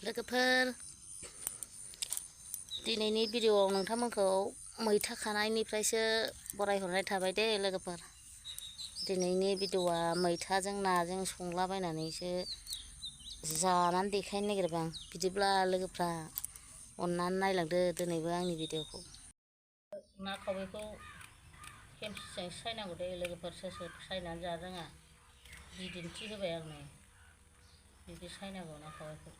लोगोफोर दिनैनि भिडिअआव नोंथांमोनखौ मैथा खानायनिफ्रायसो बरायहरनाय थाबाय दे लोगोफोर। दिनैनि भिडिअआ मैथाजों नाजों संलाबायनानैसो जानानै देखायनो नागिरबाय आं। बिदिब्ला लोगोफ्रा अननानै नायलांदो दिनैबो आंनि भिडिअखौ। ना खावैखौ खेमसिजों सायनांगौ दे लोगोफोर, सोर सोर सायनानै जानो रोङा बिदिन्थि होबाय आंनो। बिदि सायनांगौ ना खावैखौ।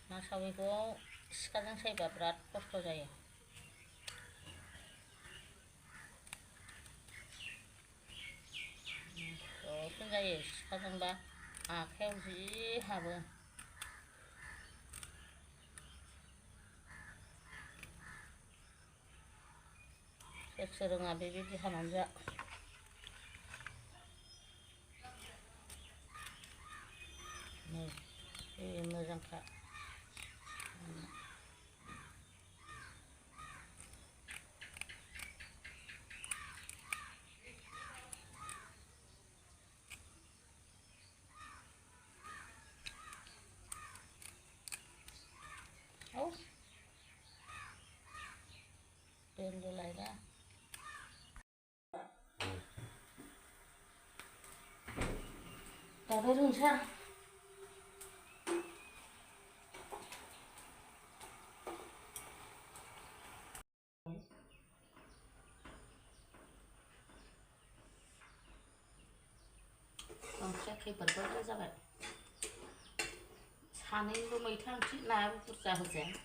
ना खावैखौ सिखाजों सायबा बिराद खस्थ' जायो। दसेनो जायो, सिखाजोंबा आखाइयाव जि हाबो। सोर सोर रोङा बेबायदि हानानै जा। बे मोजांखा। औ दोनदोलायदा दाबो रोंसै आं। ओंख्रिया खैफोरबो जाबाय। सानैनिल' मैथा ओंख्रि, नायाबो बुरजा होजाया।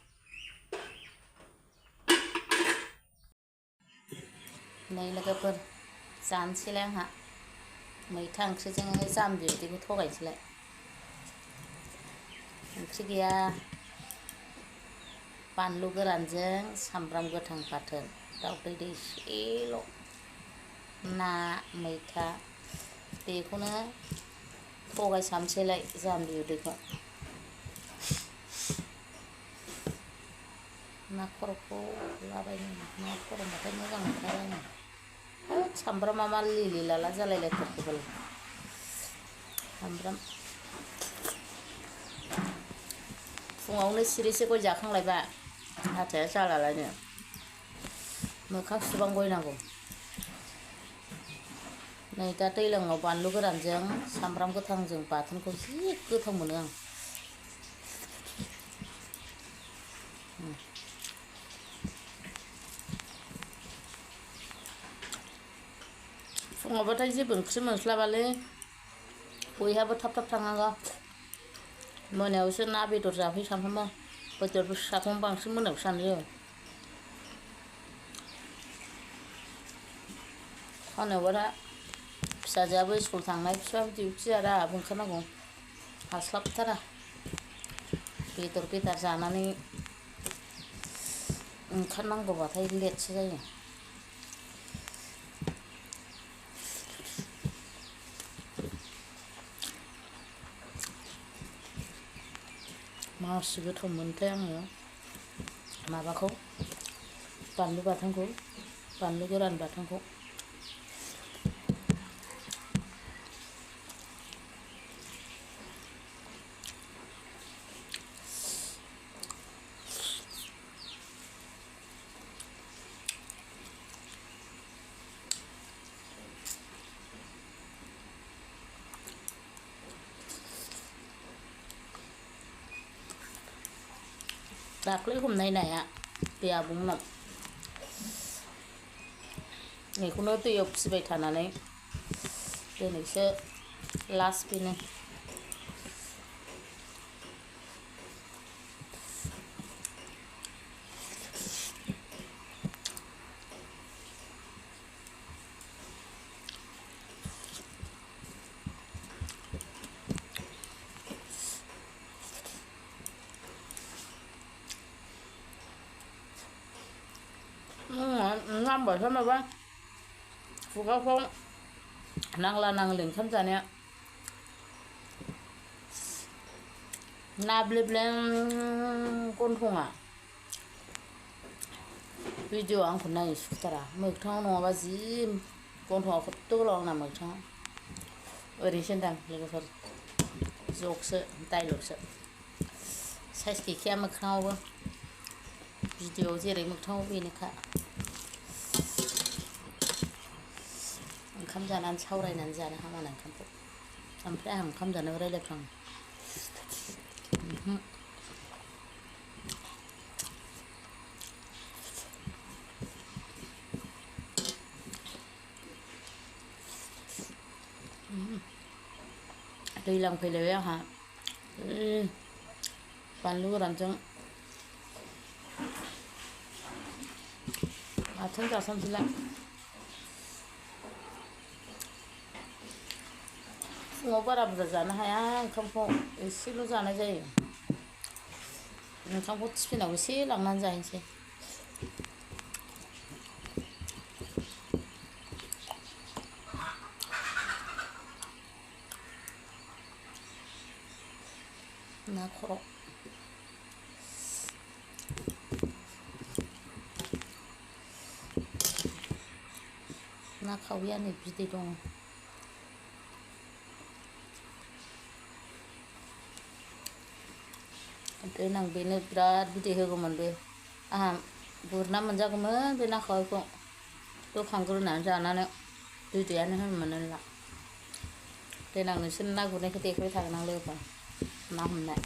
नै लोगोफोर जानोसैलाय आंहा मैथा ओंख्रिजों जाम बिदैखौ थगायनोसैलाय। ओंख्रि गैया, बानलु गोरानजों सामब्राम गोथां बाथोन, दाउदै दैसेल', ना मैथा, बेखौनो थगायसाबनोसैलाय जाम बिदैखौ। ना खर'खौ लाबायनो, ना खर'बाथाय मोजां मोनथारो आङो। होद सामब्रामा मा लिलि लाला जालायलायथारखोबाल। सामब्राम फुङावनो सिरिसे गय जाखांलायबा हाथाया जालालायनो। मोखां सुबांगयनांगौ। नै दा दैज्लाङाव बानलु गोरानजों सामब्राम गोथांजों बाथोनखौ जि गोथाव मोनो आं। फुङावबाथाय जेबो ओंख्रि मोनस्लाबालै, बयहाबो थाब थाब थांनांगौ। मोनायावसो ना बेदर जाफैयो सानफ्रामबो। बेदर फिसाखौनो बांसिन मोनायावसो जानाय जायो। खानायावबा दा फिसाजोआबो स्कुल थांनाय, बिफायाबो डिउटि आरो आंहाबो ओंखारनांगौ। हास्लाबथारा बेदर बेदार जानानै ओंखारनांगौबाथाय लेटसो जायो। मासि गोथाव मोनथाय आङो माबाखौ, बानलु बाथोनखौ, बानलु गोरान बाथोनखौ। दाख्लै हमनाय नाया बे आब'मोननाव, बेखौनो दैयाव फिसिबाय थानानै दिनैसो लास्ट बेनो। नांबायसो माबा खुगाफ्राव नांला नांलि ओंखाम जानाया। नाब्लेब्लें गन्थङा। भिडिअ आंखौ नायनो सुखुथारा। मोगथाङाव नङाबा जि गन्थङा खथ्थ' गोलाव आंना मोगथाङा। ओरैनोसो होनदां लोगोफोर। जगसो डाइलगसो साइज गैखाया मोखाङावबो भिडिअ'आव जेरै मोगथाङाव बेनोखा ओंखाम जानानै सावरायनानै जानो हामानो ओंखामखौ ओमफ्राय आं ओंखाम जानायाव रायलायफ्लाङो दैज्लां फैलायबाय आंहा बानलु गोरानजों बाथोन जासनसैलाय फुङाव बारा बुरजा जानो हाया ओंखामखौ एसेल' जानाय जायो ओंखामखौ टिफिनाव एसे लांनानै जाहैनोसै ना खर' ना खावैया नै बिदै दङ देनां बेनो बिराद बिदै होगौमोन बे आंहा गुरना मोनजागौमोन बे ना खावैखौ बोखांग्रोनानै जानानै बिदैयानो होनो मोनला देनां नोंसोर ना गुरनायखौ देखायबाय थागोन आं लोगोफोर ना हमनाय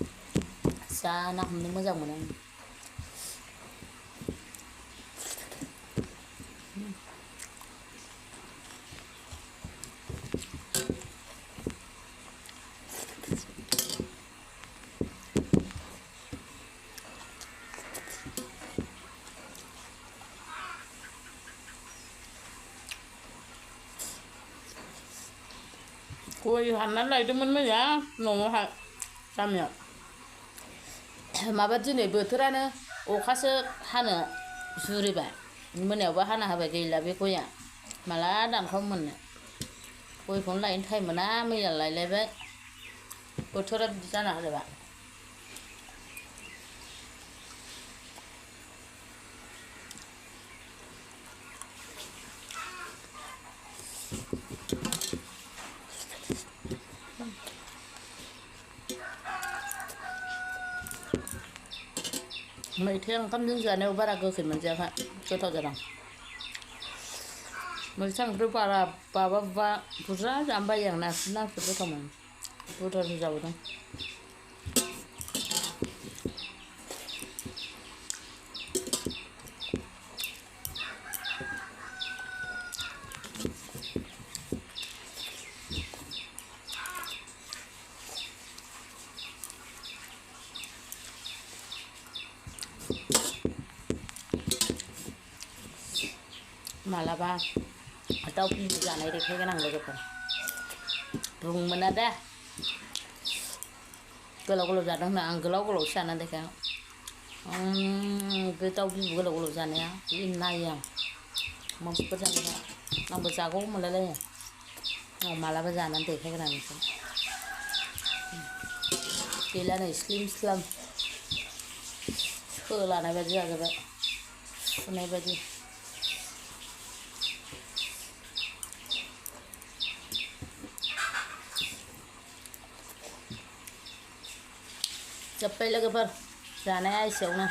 जा ना हमनो मोजां मोनो गय हाननानै लायदोंमोन मैया न'आवहाय गामियाव माबा दिनै बोथोरानो अखासो हानो जुरिबाय मोनायावबो हाना होबाय गैला बे गया माला दानखाव मोननो गयखौनो लायनो टाइम मोना मैया लायलायबाय बोथोरा बिदि जाना होबाय मैथाया ओंखामजों जानायाव बारा गोखै मोनजायाखै गोथाव जादों मैथा ओंख्रि बारा माबा बुरजा जानो बायो आं नारसि नारसि गोथाव मोनो बुरजा जाबोदों मालाबा दाउ बिबु जानाय देखायगोन आं लोगोफोर बुंनो मोना दे गोलाव गोलाव जादों होनना आं गोलाव गोलावसो जानानै देखायगोन बे दाउ बिबु गोलाव गोलाव जानाया जि नायो आं मानसिफोर जानाया आंबो जागौ मोनलायलायो आं मालाबा जानानै देखायगोन आं नोंसोर गैला नै स्लिम स्लाम सोलानाय बायदि जाजोब्बाय सुनाय बायदि जोब्बाय लोगोफोर जानाया एसेयावनो